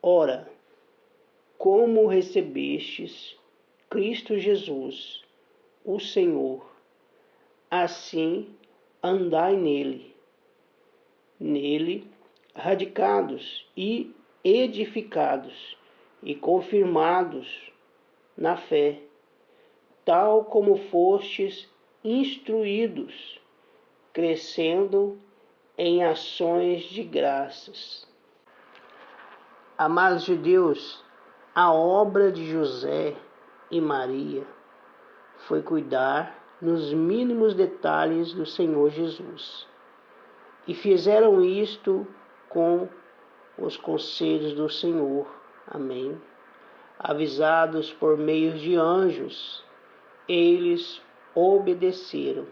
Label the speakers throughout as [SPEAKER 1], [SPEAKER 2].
[SPEAKER 1] Ora, como recebestes Cristo Jesus, o Senhor, assim andai nele, radicados e edificados e confirmados na fé, tal como fostes instruídos, crescendo em ações de graças. Amados de Deus, a obra de José e Maria foi cuidar nos mínimos detalhes do Senhor Jesus. E fizeram isto com os conselhos do Senhor. Amém. Avisados por meio de anjos, eles obedeceram.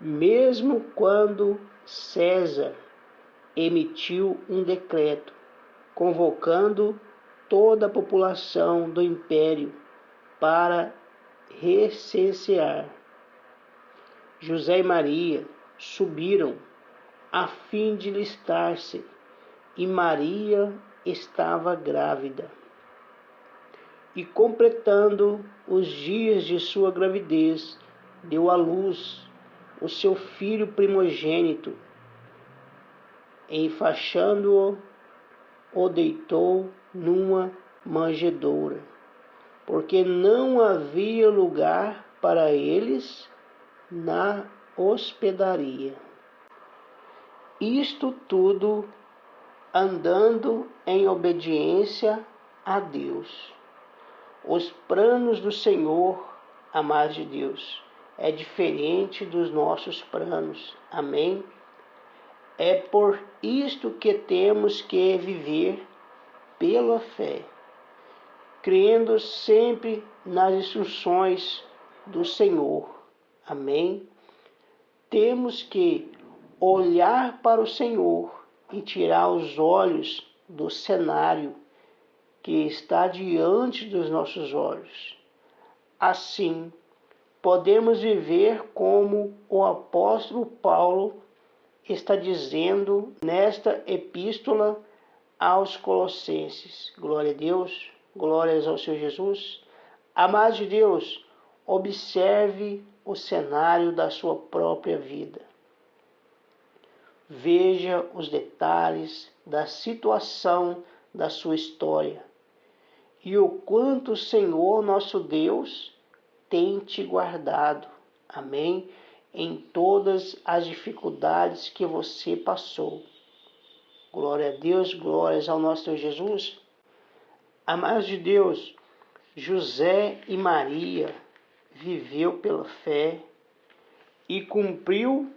[SPEAKER 1] Mesmo quando César emitiu um decreto convocando toda a população do império para recensear, José e Maria subiram a fim de listar-se, e Maria estava grávida. E completando os dias de sua gravidez, deu à luz o seu filho primogênito. Enfaixando-o, o deitou numa manjedoura, porque não havia lugar para eles na hospedaria. Isto tudo andando em obediência a Deus. Os planos do Senhor, amados de Deus, é diferente dos nossos planos. Amém? É por isto que temos que viver pela fé, crendo sempre nas instruções do Senhor. Amém? Temos que olhar para o Senhor e tirar os olhos do cenário que está diante dos nossos olhos. Assim, podemos viver como o apóstolo Paulo está dizendo nesta epístola aos Colossenses. Glória a Deus, glórias ao Senhor Jesus. Amados de Deus, observe o cenário da sua própria vida. Veja os detalhes da situação da sua história e o quanto o Senhor nosso Deus tem te guardado. Amém? Em todas as dificuldades que você passou. Glória a Deus, glórias ao nosso Senhor Jesus. Amados de Deus, José e Maria viveu pela fé e cumpriu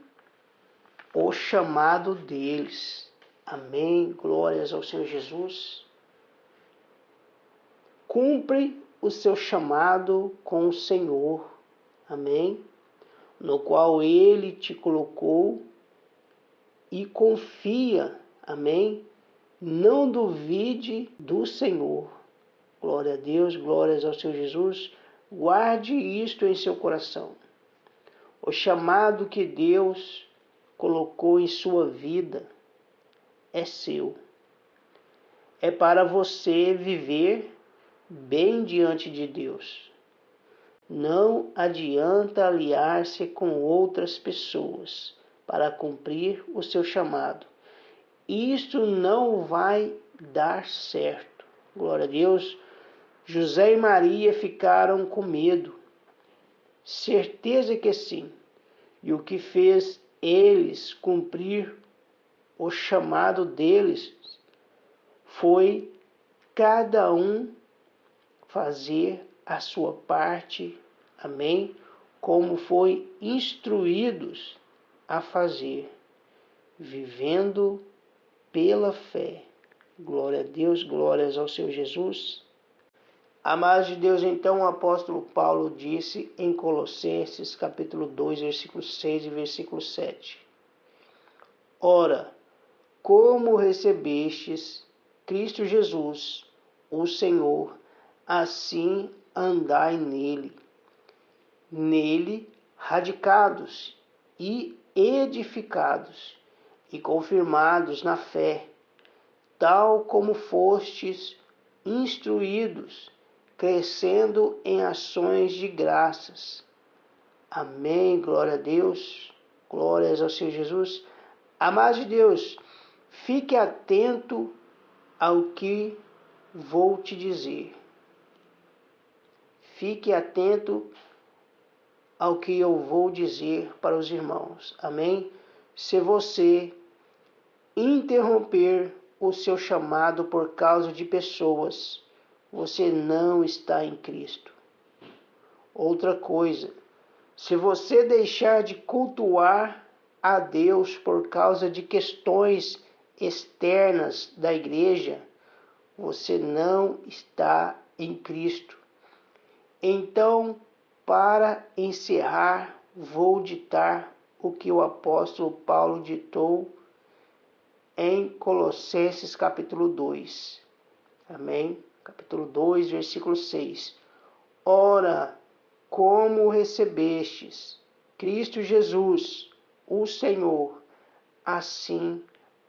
[SPEAKER 1] o chamado deles. Amém, glórias ao Senhor Jesus. Cumpre o seu chamado com o Senhor. Amém. No qual Ele te colocou e confia. Amém. Não duvide do Senhor. Glória a Deus, glórias ao Senhor Jesus. Guarde isto em seu coração. O chamado que Deus colocou em sua vida é seu. É para você viver bem diante de Deus. Não adianta aliar-se com outras pessoas para cumprir o seu chamado. Isto não vai dar certo. Glória a Deus. José e Maria ficaram com medo. Certeza que sim. E o que fez eles cumprir o chamado deles foi cada um fazer a sua parte, amém? Como foi instruídos a fazer, vivendo pela fé. Glória a Deus, glórias ao Senhor Jesus. Amados de Deus, então o apóstolo Paulo disse em Colossenses capítulo 2, versículo 6 e versículo 7. Ora, como recebestes Cristo Jesus, o Senhor, assim andai nele radicados e edificados e confirmados na fé, tal como fostes instruídos, crescendo em ações de graças. Amém. Glória a Deus. Glórias ao Senhor Jesus. Amado de Deus, fique atento ao que vou te dizer. Fique atento ao que eu vou dizer para os irmãos. Amém? Se você interromper o seu chamado por causa de pessoas, você não está em Cristo. Outra coisa, se você deixar de cultuar a Deus por causa de questões externas da igreja, você não está em Cristo. Então, para encerrar, vou ditar o que o apóstolo Paulo ditou em Colossenses capítulo 2. Amém? Capítulo 2, versículo 6. Ora, como recebestes Cristo Jesus, o Senhor, assim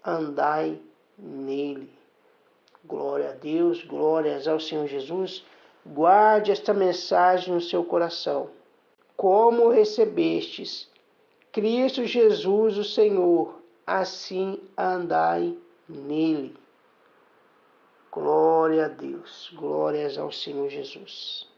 [SPEAKER 1] andai nele. Glória a Deus, glórias ao Senhor Jesus. Guarde esta mensagem no seu coração. Como recebestes Cristo Jesus, o Senhor, assim andai nele. Glória a Deus, glórias ao Senhor Jesus.